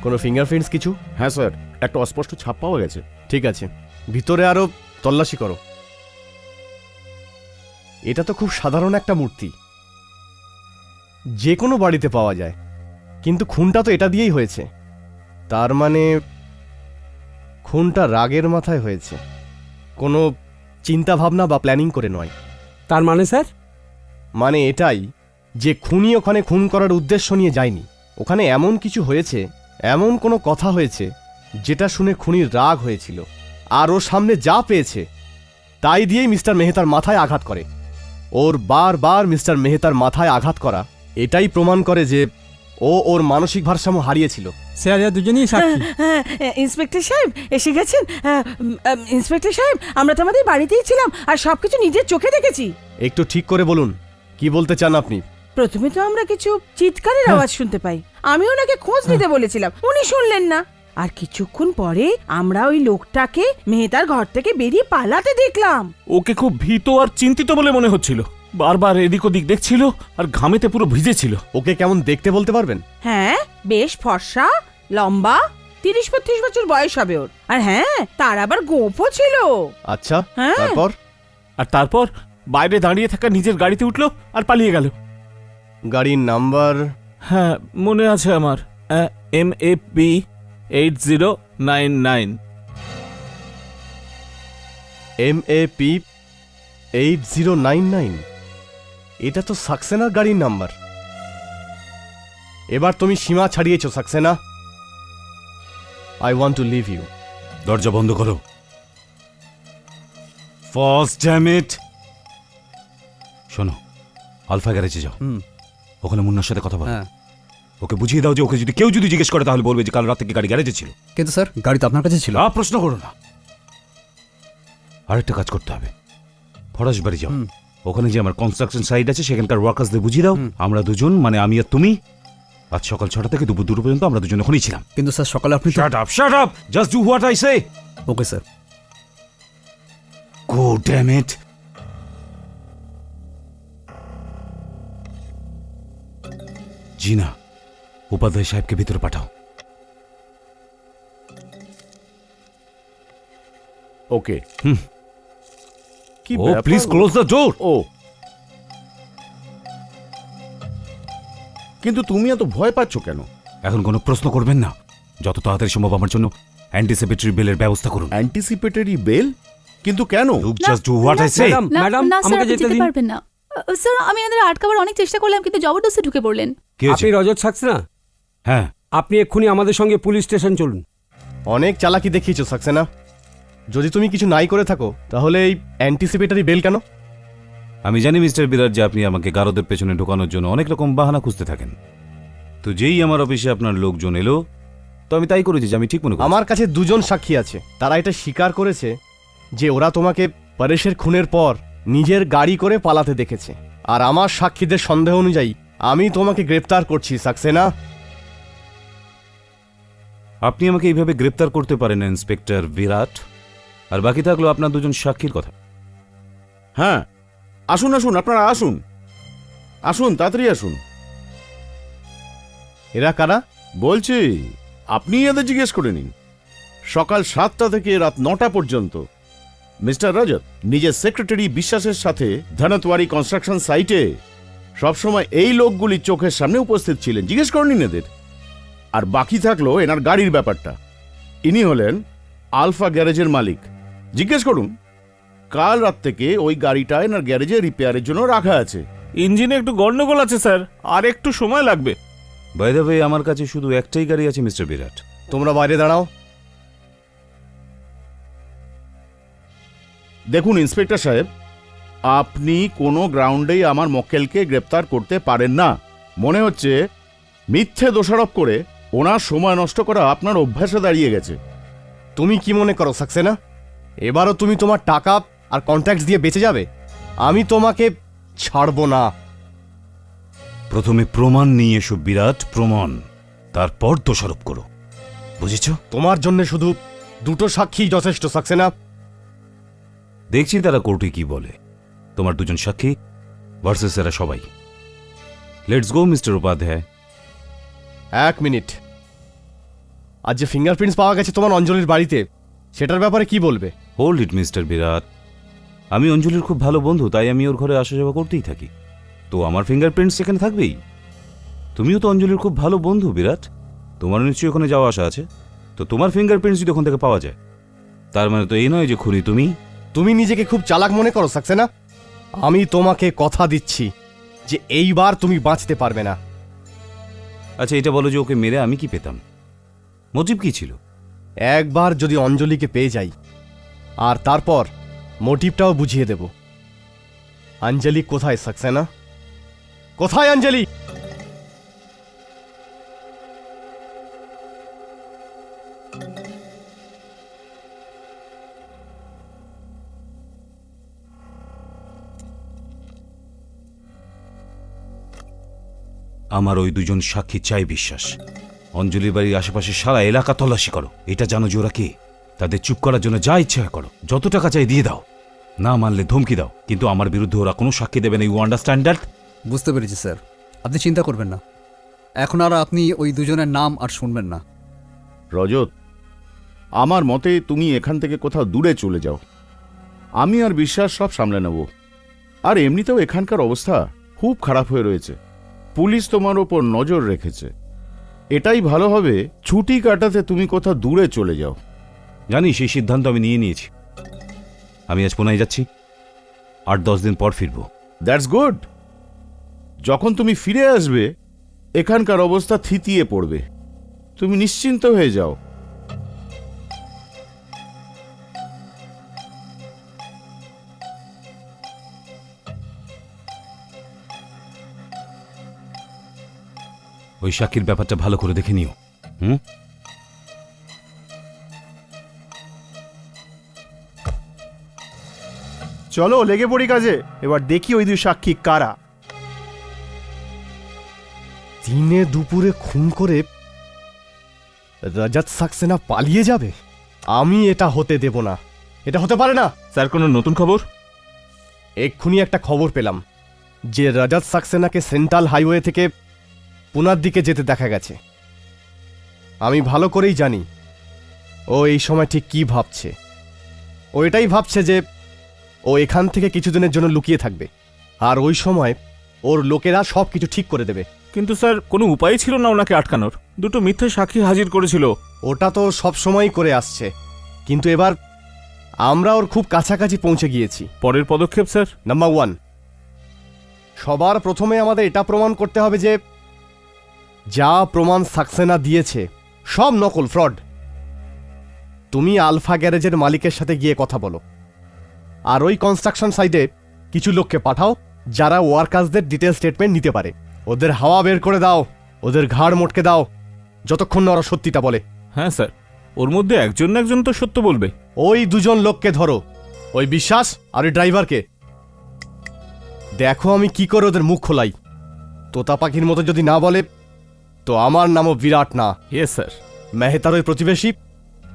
কোনো ফিঙ্গারপ্রিন্টস কিছু? হ্যাঁ স্যার, একটা অস্পষ্ট ছাপ পাওয়া গেছে। ঠিক আছে, ভিতরে আরো তল্লাশি করো। এটা তো খুব সাধারণ একটা মূর্তি, যে কোনো বাড়িতে পাওয়া যায়, কিন্তু খুনটা তো এটা দিয়েই হয়েছে। তার মানে খুনটা রাগের মাথায় হয়েছে, কোনো চিন্তা ভাবনা বা প্ল্যানিং করে নয়। তার মানে স্যার? মানে এটাই যে খুনি ওখানে খুন করার উদ্দেশ্য নিয়ে যায়নি। ওখানে এমন কিছু হয়েছে, এমন কোনো কথা হয়েছে যেটা শুনে খুনির রাগ হয়েছিল, আর ওর সামনে যা পেয়েছে তাই দিয়েই মিস্টার মেহতার মাথায় আঘাত করে। ওর বারবার মিস্টার মেহতার মাথায় আঘাত করা এটাই প্রমাণ করে যে ও ওর মানসিক ভারসাম্য হারিয়েছিল। স্যার দুজনেই ইন্সপেক্টর সাহেব এসে গেছেন। ইন্সপেক্টর সাহেব, আমরা তো আমাদের বাড়িতেই ছিলাম আর সবকিছু নিজের চোখে দেখেছি। একটু ঠিক করে বলুন, কি বলতে চান আপনি? প্রথমে তো আমরা কিছু চিৎকারের আওয়াজ শুনতে পাই। আমি ওনাকে খোঁজ নিতে বলেছিলাম, উনি শুনলেন না। আর কিছুক্ষণ পরে আমরা ওই লোকটাকে মেহতার ঘর থেকে বেরিয়ে পালাতে দেখলাম। ওকে খুব ভীত আর চিন্তিত বলে মনে হচ্ছিল, বারবার এদিক ওদিক দেখছিল আর ঘামেতে পুরো ভিজেছিল। ওকে কেমন দেখতে বলতে পারবেন? হ্যাঁ, বেশ ফর্সা, লম্বা, 30-32 বছর বয়স হবে ওর। আর হ্যাঁ, তার আবার গোঁফও ছিল। আচ্ছা, হ্যাঁ। তারপর? আর তারপর বাইরে দাঁড়িয়ে থাকা নিজের গাড়িতে উঠলো আর পালিয়ে গেল। গাড়ির নাম্বার? হ্যাঁ, মনে আছে আমার, MAP 8099। MAP 8099? এটা তো সাক্সেনার গাড়ির নাম্বার। এবার তুমি সীমা ছাড়িয়েছো Saxena. I want to leave you. দরজা বন্ধ করো। First damn it. শোনো, আলফা গ্যারেজে যাও, ওখানে মুন্নার সাথে কথা বলো। ওকে বুঝিয়ে দাও যে ওকে যদি কেউ জিজ্ঞেস করে তাহলে বলবে যে কাল রাত থেকে গাড়ি গ্যারেজে ছিল। কিন্তু স্যার গাড়ি তো আপনার কাছে ছিল। প্রশ্ন করো না। আরেকটা কাজ করতে হবে, ফরাস বাড়ি যাও, ওখানে যে আমার কনস্ট্রাকশন সাইট আছে সেখানকার ওয়ার্কার্সদের বুঝিয়ে দাও আমরা দুজন, মানে আমি আর তুমি, আজ সকাল 6টা থেকে দুপুর 2টো পর্যন্ত আমরা দুজন ওখানেই ছিলাম। কিন্তু স্যার সকালে আপনি shut up, just do what I say. Okay sir. Go damn it. জিনা, উপাধ্যায় সাহেবকে ভিতরে পাঠাও। ওকে। কি ও প্লিজ ক্লোজ দ্য ডোর। ও, কিন্তু তুমি এত ভয় পাচ্ছ কেন? এখন কোনো প্রশ্ন করবেন না, যত তাড়াতাড়ি সম্ভব আমার জন্য অ্যান্টিসিপেটরি বেলের ব্যবস্থা করুন। Anticipatory bail? কিন্তু কেন? Just do what I say. Madam, না স্যার, আমাকে আপনি যেতে যেতে দিন। পারবেন না। স্যার, আমি এনাদের আটকাবার অনেক চেষ্টা করলাম কিন্তু জবরদস্তি ঢুকে পড়লেন। কি হয়েছে? আপনি রজত সাক্সেনা? হ্যাঁ। আপনি এক্ষুনি আমাদের সঙ্গে পুলিশ স্টেশন চলুন। অনেক চালাকি দেখিয়েছো সাক্সেনা। যদি তুমি কিছু নাই করে থাকো তাহলে এই অ্যান্টিসিপেটরি বেল কেন? আমি জানি মিস্টার বিরাট যে আপনি আমাকে গারদের পেছনে ঢোকানোর জন্য অনেক রকম বাহানা খুঁজতে থাকেন। তো যেই আমার অফিসে আপনার লোকজন এলো তো আমি তাই করেছি যে আমি ঠিক মনে করি। আমার কাছে দুজন সাক্ষী আছে, তারা এটা স্বীকার করেছে যে ওরা তোমাকে পরেশের খুনের পর নিজের গাড়ি করে পালাতে দেখেছে। আর আমার সাক্ষীদের সন্দেহ অনুযায়ী আমি তোমাকে গ্রেপ্তার করছি সাক্সেনা। আপনি আমাকে এইভাবে গ্রেপ্তার করতে পারেন ইন্সপেক্টর বিরাট। আর বাকি থাকলো আপনার দুজন সাক্ষীর কথা। হ্যাঁ, আসুন আসুন, আপনারা আসুন, আসুন, তাড়াতাড়ি আসুন। এরা কারা? বলছি, আপনি এদের জিজ্ঞেস করে নিন। সকাল 7টা থেকে রাত 9টা পর্যন্ত মিস্টার রজত নিজের সেক্রেটারি বিশ্বাসের সাথে ধনতওয়ারি কনস্ট্রাকশন সাইটে সবসময় এই লোকগুলি চোখের সামনে উপস্থিত ছিলেন। জিজ্ঞেস করে নিন এদের। আর বাকি থাকলো এনার গাড়ির ব্যাপারটা। ইনি হলেন আলফা গ্যারেজের মালিক। জিজ্ঞেস করুন, কাল রাত থেকে ওই গাড়িটা এনার গ্যারেজে রিপেয়ারের জন্য রাখা আছে। ইঞ্জিনে একটু গন্ডগোল আছে স্যার, আর একটু সময় লাগবে। বাই দ্য ওয়ে, আমার কাছে শুধু একটাই গাড়ি আছে মিস্টার বিরাট। তোমরা বাইরে দাঁড়াও। দেখুন ইন্সপেক্টর সাহেব, আপনি কোনো গ্রাউন্ডেই আমার মক্কেলকে গ্রেপ্তার করতে পারেন না। মনে হচ্ছে মিথ্যে দোষারোপ করে ওনার সময় নষ্ট করা আপনার অভ্যাসে দাঁড়িয়ে গেছে। তুমি কি মনে করো সাক্সেনা এবারও তুমি তোমার টাকা আর কন্ট্যাক্ট দিয়ে বেঁচে যাবে? আমি তোমাকে ছাড়বো না। প্রথমে প্রমাণ নিয়ে এসো বিরাট, প্রমাণ, তারপর দোষারোপ করো, বুঝেছ? তোমার জন্য শুধু দুটো সাক্ষী যথেষ্ট সাক্সেনা। দেখছি তারা কোর্টে কি বলে। তোমার দুজন সাক্ষী ভার্সেস এরা সবাই। Let's go mister Upadhyay. 1 minute. আজ যে ফিঙ্গারপ্রিন্টস পাওয়া গেছে তোমার অঞ্জলির বাড়িতে, সেটার ব্যাপারে কি বলবে? হোল্ড ইট মিস্টার বিরাট, আমি অঞ্জলির খুব ভালো বন্ধু, তাই আমি ওর ঘরে আসা যাওয়া করতেই থাকি। তো আমার ফিঙ্গারপ্রিন্টস সেখানে থাকবেই। তুমিও তো অঞ্জলির খুব ভালো বন্ধু বিরাট, তোমার নিশ্চয়ই ওখানে যাওয়া আসা আছে। তো তোমার ফিঙ্গারপ্রিন্টস যদি ওখান থেকে পাওয়া যায়, তার মানে তো এই নয় যে খুনি তুমি। তুমি নিজেকে খুব চালাক মনে করো সাক্সেনা। আমি তোমাকে কথা দিচ্ছি যে এইবার তুমি বাঁচতে পারবে না। আচ্ছা, এটা বলো যে ওকে মেরে আমি কি পেতাম? মোটিভ কি ছিল? একবার যদি অঞ্জলিকে পেয়ে যাই আর তারপর মোটিভটাও বুঝিয়ে দেব। অঞ্জলি কোথায় সাক্সেনা? কোথায় অঞ্জলি? আমার ওই দুজন সাক্ষী চাই বিশ্বাস। অঞ্জলির বাড়ির আশেপাশে সারা এলাকা তল্লাশি করো, এটা জানো যে ওরা কে। তাদের চুপ করার জন্য যা ইচ্ছা হয় করো, যত টাকা চাই দিয়ে দাও, না মানলে ধমকি দাও, কিন্তু আমার বিরুদ্ধে ওরা কোনো সাক্ষী দেবে না। You understand that? বুঝতে পেরেছি স্যার, আপনি চিন্তা করবেন না। এখন আর আপনি ওই দুজনের নাম আর শুনবেন না। রজত, আমার মতে তুমি এখান থেকে কোথাও দূরে চলে যাও। আমি আর বিশ্বাস সব সামলে নেব। আর এমনিতেও এখানকার অবস্থা খুব খারাপ হয়ে রয়েছে, পুলিশ তোমার ওপর নজর রেখেছে। এটাই ভালো হবে ছুটি কাটাতে তুমি কোথাও দূরে চলে যাও। জানি, সেই সিদ্ধান্ত আমি নিয়ে নিয়েছি। আমি আজ পুনায় যাচ্ছি, 8-10 দিন পর ফিরবো। That's good. যখন তুমি ফিরে আসবে এখানকার অবস্থা থিতিয়ে পড়বে, তুমি নিশ্চিন্ত হয়ে যাও। ওই সাক্ষীর ব্যাপারটা ভালো করে দেখে নিও। চলো লেগে পড়ি কাজে, এবার দেখি ওই দুই সাক্ষী কারা। দিনে দুপুরে খুন করে রজত সাক্সেনা পালিয়ে যাবে? আমি এটা হতে দেব না, এটা হতে পারে না। স্যার, কোনো নতুন খবর? এক্ষুনি একটা খবর পেলাম যে রজত সাক্সেনাকে সেন্ট্রাল হাইওয়ে থেকে পুনার দিকে যেতে দেখা গেছে। আমি ভালো করেই জানি ও এই সময় ঠিক কি ভাবছে। ও এটাই ভাবছে যে ও এখান থেকে কিছুদিনের জন্য লুকিয়ে থাকবে, আর ওই সময় ওর লোকেরা সব কিছু ঠিক করে দেবে। কিন্তু স্যার, কোনো উপায় ছিল না ওনাকে আটকানোর? দুটো মিথ্যে সাক্ষী হাজির করেছিল। ওটা তো সব সময়ই করে আসছে, কিন্তু এবার আমরা ওর খুব কাছাকাছি পৌঁছে গিয়েছি। পরের পদক্ষেপ স্যার? নাম্বার 1, সবার প্রথমে আমাদের এটা প্রমাণ করতে হবে যে যা প্রমাণ সাক্সেনা দিয়েছে সব নকল, ফ্রড। তুমি আলফা গ্যারেজের মালিকের সাথে গিয়ে কথা বলো, আর ওই কনস্ট্রাকশন সাইটে কিছু লোককে পাঠাও যারা ওয়ার্কার্সদের ডিটেল স্টেটমেন্ট নিতে পারে। ওদের হাওয়া বের করে দাও, ওদের ঘাড় মোটকে দাও, যতক্ষণ না ওরা সত্যিটা বলে। হ্যাঁ স্যার, ওর মধ্যে একজন না একজন তো সত্য বলবে। ওই দুজন লোককে ধরো, ওই বিশ্বাস আর ওই ড্রাইভারকে। দেখো আমি কি করে ওদের মুখ খোলাই। তোতা পাখির মতো যদি না বলে তো আমার নামও বিরাট না। Yes sir. মেহতার ওই প্রতিবেশী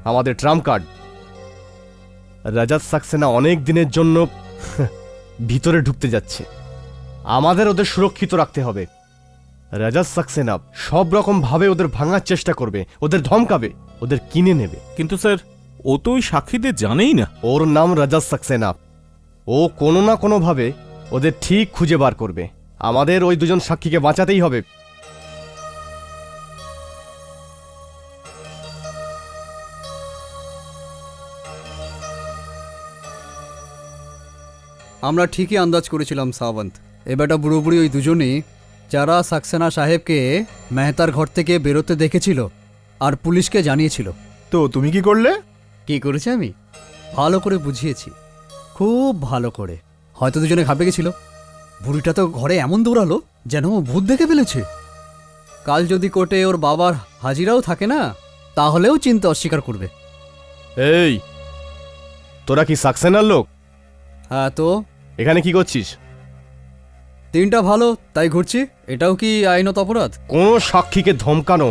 আমাদের ট্রাম্প কার্ড। রজত সাক্সেনা অনেক দিনের জন্য ভিতরে ঢুকতে যাচ্ছে, আমাদের ওদের সুরক্ষিত রাখতে হবে। রজত সাক্সেনা সব রকম ভাবে ওদের ভাঙার চেষ্টা করবে, ওদের ধমকাবে, ওদের কিনে নেবে। কিন্তু স্যার, ও তো ওই সাক্ষীদের জানেই না। ওর নাম রজত সাক্সেনা। ও কোনো না কোনো ভাবে ওদের ঠিক খুঁজে বার করবে। আমাদের ওই দুজন সাক্ষীকে বাঁচাতেই হবে। আমরা ঠিকই আন্দাজ করেছিলাম সাবন্ত। এবারটা পুরোপুরি ওই দুজনই যারা সাক্সেনা সাহেবকে মেহতার ঘর থেকে বেরোতে দেখেছিল আর পুলিশকে জানিয়েছিল। তো তুমি কি করলে? কি করেছি আমি? ভালো করে বুঝিয়েছি, খুব ভালো করে। হয়তো দুজনে ঘাবড়ে গেছিল। বুড়িটা তো ঘরে এমন দৌড়ালো যেন ও ভূত দেখে ফেলেছে। কাল যদি কোর্টে ওর বাবার হাজিরাও থাকে না, তাহলেও চিনতে অস্বীকার করবে। এই, তোরা কি সাক্সেনার লোক? হ্যাঁ, তো এখানে কি করছিস? দিনটা ভালো তাই ঘুরছি। এটাও কি আইনত অপরাধ? কোন সাক্ষীকে ধমকানো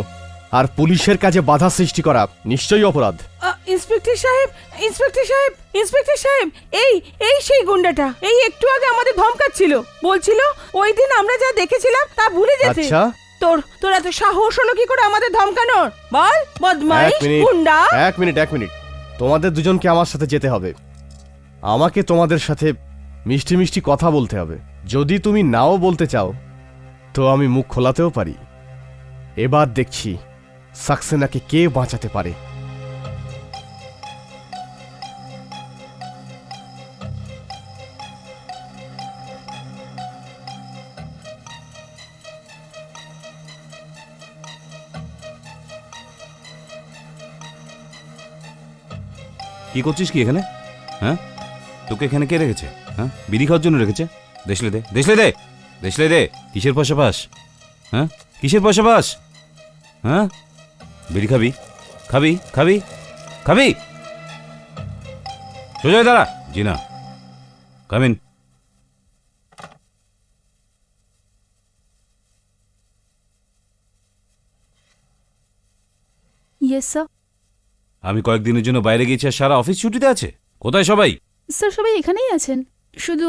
আর পুলিশের কাজে বাধা সৃষ্টি করা নিশ্চয়ই অপরাধ। ইন্সপেক্টর সাহেব, ইন্সপেক্টর সাহেব, ইন্সপেক্টর সাহেব, এই এই সেই গুন্ডাটা এই একটু আগে আমাদের ধমকাচ্ছিল, বলছিল ওই দিন আমরা যা দেখেছিলাম তা ভুলে যেতে। আচ্ছা, তোর এত সাহস হলো কি করে আমাদের ধমকানোর? বল, বদমাইশ গুন্ডা। এক মিনিট, তোমাদের দুজনকে আমার সাথে যেতে হবে। আমাকে তোমাদের সাথে মিষ্টি মিষ্টি কথা বলতে হবে। যদি তুমি নাও বলতে চাও তো আমি মুখ খোলাতেও পারি। এবার দেখছি সাক্সেনাকে কে বাঁচাতে পারে। কি করছিস কি এখানে? হ্যাঁ, তোকে এখানে কে রেখেছে? হ্যাঁ, বিড়ি খাওয়ার জন্য রেখেছে? দেশলে দে, দেশলে দে, দেশলে দে। কিসের পয়সা পাস? হ্যাঁ, কিসের পয়সা পাস? হ্যাঁ, বিড়ি খাবি? খাবি খাবি খাবি? সোজা হয়ে দাঁড়া। জি না, কামিন। Yes sir. আমি কয়েকদিনের জন্য বাইরে গেছি আর সারা অফিস ছুটিতে আছে। কোথায় সবাই? স্যার সবাই এখানেই আছেন, শুধু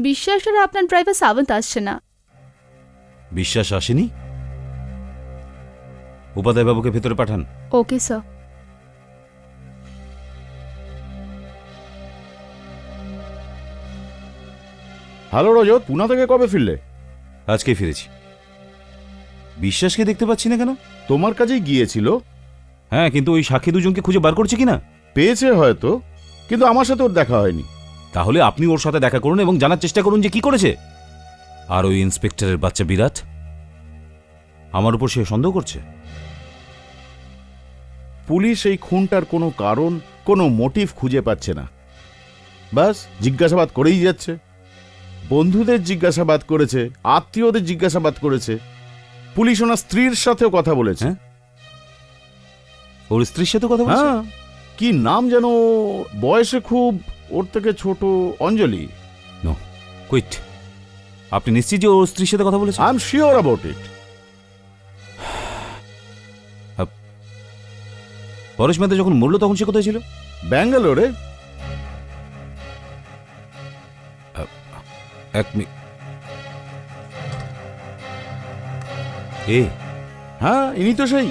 বিশ্বাস আর আপনার ড্রাইভার সাবন্ত আসছে না। বিশ্বাস আসেনি? উপাধ্যায় বাবুকে ভেতরে পাঠান। Okay sir. হ্যালো রজত, পুনা থেকে কবে ফিরলে? আজকেই ফিরেছি। বিশ্বাসকে দেখতে পাচ্ছি না কেন? তোমার কাছেই গিয়েছিল। হ্যাঁ, কিন্তু ওই সাক্ষী দুজনকে খুঁজে বার করছে কিনা। পেয়েছে হয়তো, কিন্তু আমার সাথে ওর দেখা হয়নি। তাহলে আপনি ওর সাথে দেখা করুন এবং জানার চেষ্টা করুন যে কি করেছে। আর ওই ইন্সপেক্টরের বাচ্চা বিরাট, আমার উপর সে সন্দেহ করছে। পুলিশ এই খুনটার কোনো কারণ, কোনো মোটিভ খুঁজে পাচ্ছে না। বাস জিজ্ঞাসাবাদ করেই যাচ্ছে। বন্ধুদের জিজ্ঞাসাবাদ করেছে, আত্মীয়দের জিজ্ঞাসাবাদ করেছে, পুলিশ ওনার স্ত্রীর সাথেও কথা বলেছে। ওর স্ত্রীর সাথে কথা বলছে? হ্যাঁ, কি নাম যেন, বয়সে খুব ওর থেকে ছোট, অঞ্জলি। No, quit. আপনি নিশ্চিত যে ওর স্ত্রীর সাথে কথা বলেছে? I am sure about it. Paresh Mehta যখন মরল তখন সে কোথায় ছিল? ব্যাঙ্গালোরে। এক মিনিট। এ, হ্যাঁ, ইনি তো সেই।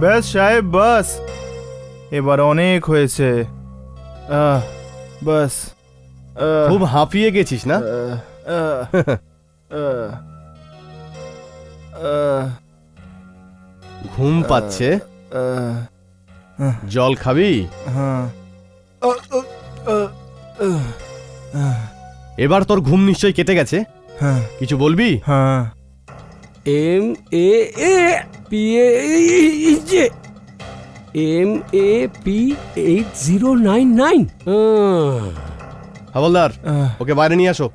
ব্যাস সাহেব, বাস, এবার অনেক হয়েছে। বাস। খুব হাঁপিয়ে গেছিস না? ঘুম পাচ্ছে? জল খাবি? এবার তোর ঘুম নিশ্চয়ই কেটে গেছে। কিছু বলবি? MAP8099। হাবলদার, ওকে বাইরে নিয়ে আসো।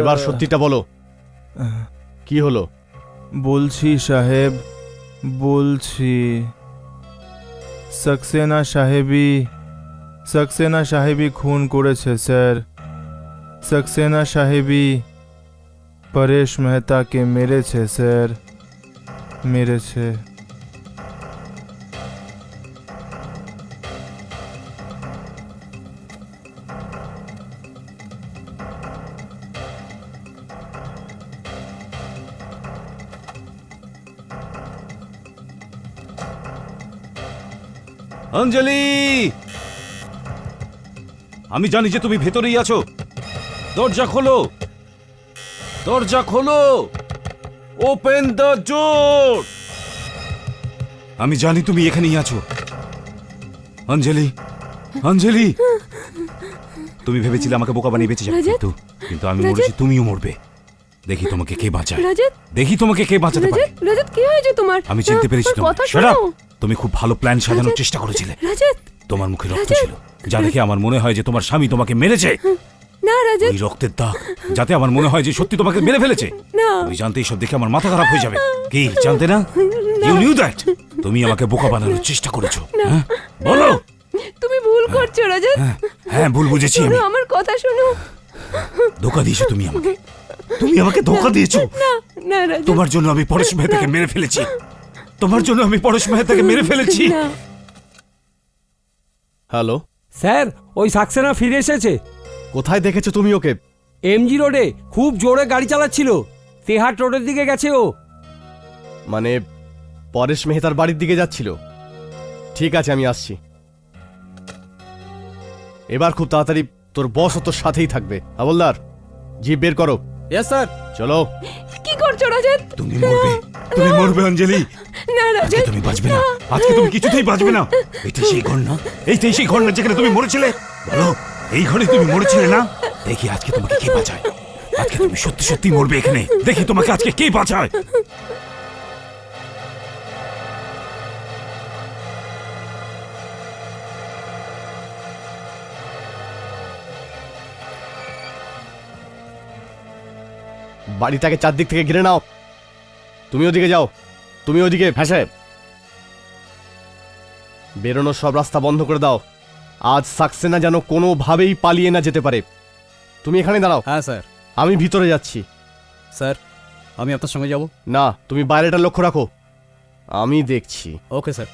এবার সত্যিটা বলো, কি হলো? বলছি সাহেব, বলছি। সাক্সেনা সাহেবী খুন করেছে স্যার। সাক্সেনা সাহেবী পরেশ মেহতাকে মেরেছে স্যার, মেরেছে। অঞ্জলি, আমি জানি যে তুমি ভেতরেই আছো। দরজা খোলো, দরজা খোলো, ওপেন দ্য ডোর। আমি জানি তুমি এখানেই আছো। অঞ্জলি, অঞ্জলি, তুমি ভেবেছিলে আমাকে বোকা বানিয়ে বেঁচে যাবে, কিন্তু আমি মরেছি, তুমিও মরবে। দেখি তোমাকে কে বাঁচায়, দেখি তোমাকে কে বাঁচাতে পারে। রজত, কি হয়েছে তোমার? আমি চিনতে পেরেছি তোমাকে। Shut up! তুমি খুব ভালো প্ল্যান সাজানোর চেষ্টা করেছিলে। রজত, তোমার মুখে রক্ত ছিল, যা দেখে আমার মনে হয় যে তোমার স্বামী তোমাকে মেরেছে। না রজত, ওই রক্তের দাগ, যাতে আমার মনে হয় যে সত্যি তোমাকে মেরে ফেলেছে। না। তুমি জানতে এইসব দেখে আমার মাথা খারাপ হয়ে যাবে। কি জানতে না? You knew that. তুমি আমাকে বোকা বানানোর চেষ্টা করেছো। হ্যাঁ, বলো। তুমি ভুল করছো রজত। হ্যাঁ, ভুল বুঝেছি আমি। আমার কথা শোনো। ধোঁকা দিয়েছো তুমি আমাকে, তুমি আমাকে ধোঁকা দিয়েছো। না না রজত, তোমার জন্য আমি পরেশ মেহতাকে মেরে ফেলেছি। তোমার জন্য আমি পরেশ মেহতাকে মেরে ফেলেছি। হ্যালো স্যার, ওই সাক্সেনা ফিরে এসেছে। কোথায় দেখেছো তুমি ওকে? এমজি রোডে খুব জোরে গাড়ি চালাচ্ছিল। তেহাট রোডের দিকে গেছে ও। মানে পরেশ মেহতার বাড়ির দিকে যাচ্ছিল? ঠিক আছে, আমি আসছি। এবার খুব তাড়াতাড়ি তোর বস ও তোর সাথেই থাকবে। হাবলদার, জিপ বের করো। Yes sir. চলো। কি করছো রজত? তুমি মরবে, তুমি মরবে অঞ্জলি। না আজকে রজত, তুমি বাঁচবে না, আজকে তুমি কিছুতেই বাঁচবে না। এইটাই সেই ঘর না, এইটাই সেই ঘর না যেখানে তুমি মরেছিলে। বলো, এই ঘরে তুমি মরেছিলে না? দেখি আজকে তোমাকে কে বাঁচায়, আজকে আজকে তুমি সত্যি সত্যি মরবে এখানে। দেখি তোমাকে আজকে কে বাঁচায়। বাড়িটাকে চারদিক থেকে ঘিরে নাও। তুমি ওদিকে যাও, তুমি ওদিকে। হ্যাঁ সাহেব। বেরোনোর সব রাস্তা বন্ধ করে দাও। আজ সাকসেনা যেন কোনোভাবেই পালিয়ে না যেতে পারে। তুমি এখানে দাঁড়াও, হ্যাঁ স্যার। আমি ভিতরে যাচ্ছি। স্যার, আমি আপনার সঙ্গে যাব? না, তুমি বাইরেটা লক্ষ্য রাখো, আমি দেখছি। Okay sir.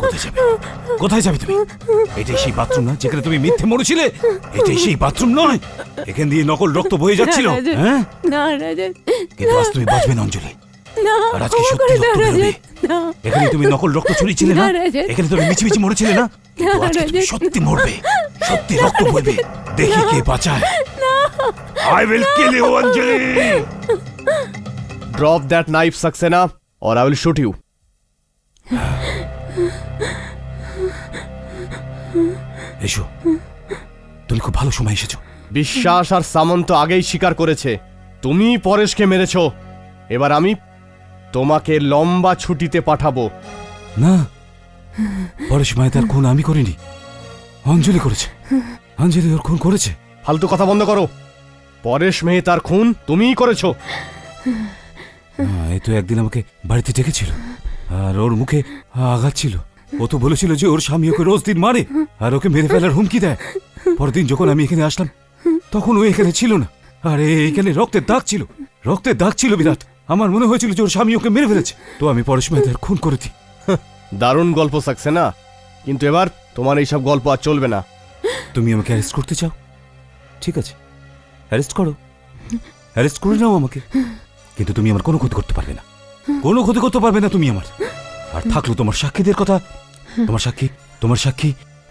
কোথায় যাবে? কোথায় যাবে তুমি? এটাই সেই বাথরুম না যেখানে তুমি মিথ্যে মরেছিলে? এটাই সেই বাথরুম নয়? এখান দিয়ে নকল রক্ত বয়ে যাচ্ছিল, হ্যাঁ? না রাজা, কিন্তু আজ তুমি বাঁচবে না অঞ্জলি। না, আর আজকে ক্ষমা সত্যি করে রক্ত দাও বেরোবে। রাজা, না। এখানে তুমি নকল রক্ত ছড়িয়েছিলে না? না, রাজা। এখানে তুমি মিছিমিছি মরেছিলে না? কিন্তু আজকে তুমি রাজা। সত্যি মরবে, সত্যি রক্ত বইবে। দেখি কে বাঁচায়। I will kill you Anjali. Drop that knife Saxena or I will shoot you. এসো, তুমি খুব ভালো সময় এসেছো। বিশ্বাস আর সামন্ত আগেই স্বীকার করেছে তুমি পরেশকে মেরেছ। এবার আমি তোমাকে লম্বা ছুটিতে পাঠাবো। না, পরেশ মেহতার খুন আমি করিনি, অঞ্জলি করেছে। অঞ্জলি ওর খুন করেছে। ফালতু কথা বন্ধ করো। পরেশ মেহতার খুন তুমিই করেছো। এই তো একদিন আমাকে বাড়িতে ডেকেছিল আর ওর মুখে আঘাত ছিল। ও তো বলেছিল যে ওর স্বামী ওকে রোজ দিন মারে আর ওকে মেরে ফেলার হুমকি দেয়। পরের দিন যখন আমি এখানে আসলাম তখন ও এখানে ছিল না। আর এখানে রক্তের দাগ ছিল, রক্তের দাগ ছিল বিরাট। আমার মনে হয়েছিল যে ওর স্বামী ওকে মেরে ফেলেছে, তো আমি পরেশ মেহতার খুন করে দিই। দারুণ গল্প সাকসেনা, কিন্তু এবার তোমার এইসব গল্প আর চলবে না। তুমি আমাকে অ্যারেস্ট করতে চাও? ঠিক আছে, অ্যারেস্ট করো, অ্যারেস্ট করে নাও আমাকে। কিন্তু তুমি আমার কোনো ক্ষতি করতে পারবে না, কোনো ক্ষতি করতে পারবে না তুমি আমার। আর থাকলো তোমার সাক্ষীদের কথা,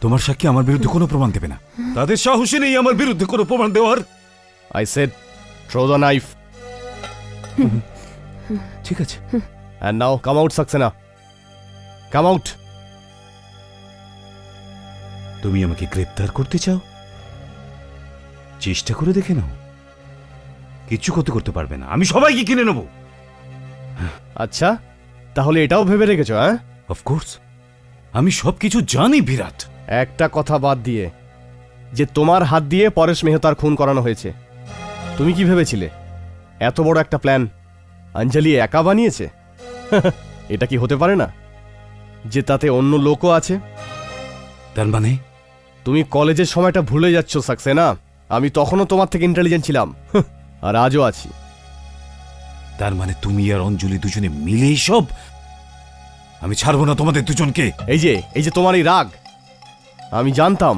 তোমার সাক্ষী আমার বিরুদ্ধে কোনো প্রমাণ দেবে না। তাদের সাহসী নেই আমার বিরুদ্ধে কোনো প্রমাণ দেওয়ার। I said throw the knife. ঠিক আছে। And now come out Saxena, come out. তুমি আমাকে গ্রেপ্তার করতে চাও? চেষ্টা করে দেখে নাও, কিচ্ছু ক্ষতি করতে পারবে না। আমি সবাইকে কিনে নেব। আচ্ছা, তাহলে এটাও ভেবে রেখেছো? হ্যাঁ, অফকোর্স, আমি সবকিছু জানি বিরাট। একটা কথা বাদ দিয়ে, যে তোমার হাত দিয়ে পরেশ মেহতার খুন করানো হয়েছে, তুমি কি ভেবেছিলে এত বড় একটা প্ল্যান অঞ্জলি একা বানিয়েছে? এটা কি হতে পারে না যে তাতে অন্য লোকও আছে? তার মানে তুমি কলেজের সময়টা ভুলে যাচ্ছ সাকসেনা। আমি তখনও তোমার থেকে ইন্টেলিজেন্ট ছিলাম, আর আজও আছি। তার মানে তুমি আর অঞ্জলি দুজনে মিলেই সব? আমি ছাড়বো না তোমাদের দুজনকে। এই যে তোমার এই রাগ, আমি জানতাম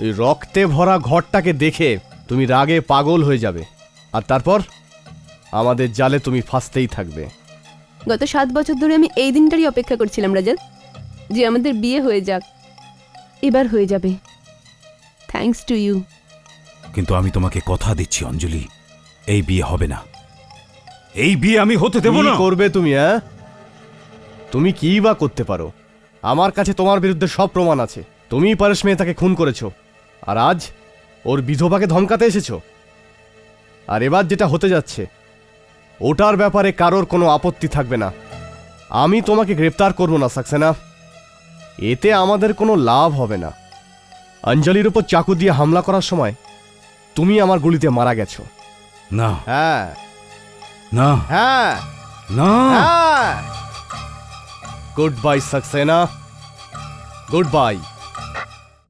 এই রক্তে ভরা ঘরটাকে দেখে তুমি রাগে পাগল হয়ে যাবে, আর তারপর আমাদের জালে তুমি ফাঁসতেই থাকবে। গত 7 বছর ধরে আমি এই দিনটারই অপেক্ষা করছিলাম রাজাত, যে আমাদের বিয়ে হয়ে যাক। এবার হয়ে যাবে, থ্যাঙ্কস টু ইউ। কিন্তু আমি তোমাকে কথা দিচ্ছি অঞ্জলি, এই বিয়ে হবে না। এই বিয়ে আমি হতে দেব না। কি করবে তুমি? হ্যাঁ, তুমি কি বা করতে পারো? আমার কাছে তোমার বিরুদ্ধে সব প্রমাণ আছে। তুমিই পরেশ মেহতাকে খুন করেছো, আর আজ ওর বিধবাকে ধমকাতে এসেছো। আর এবার যেটা হতে যাচ্ছে ওটার ব্যাপারে কারোর কোনো আপত্তি থাকবে না। আমি তোমাকে গ্রেপ্তার করব না সাকসেনা, এতে আমাদের কোনো লাভ হবে না। অঞ্জলির উপর চাকু দিয়ে হামলা করার সময় তুমি আমার গুলিতে মারা গেছো। না, হ্যাঁ না, হ্যাঁ না। হ্যাঁ। Good bye Saxena, good bye.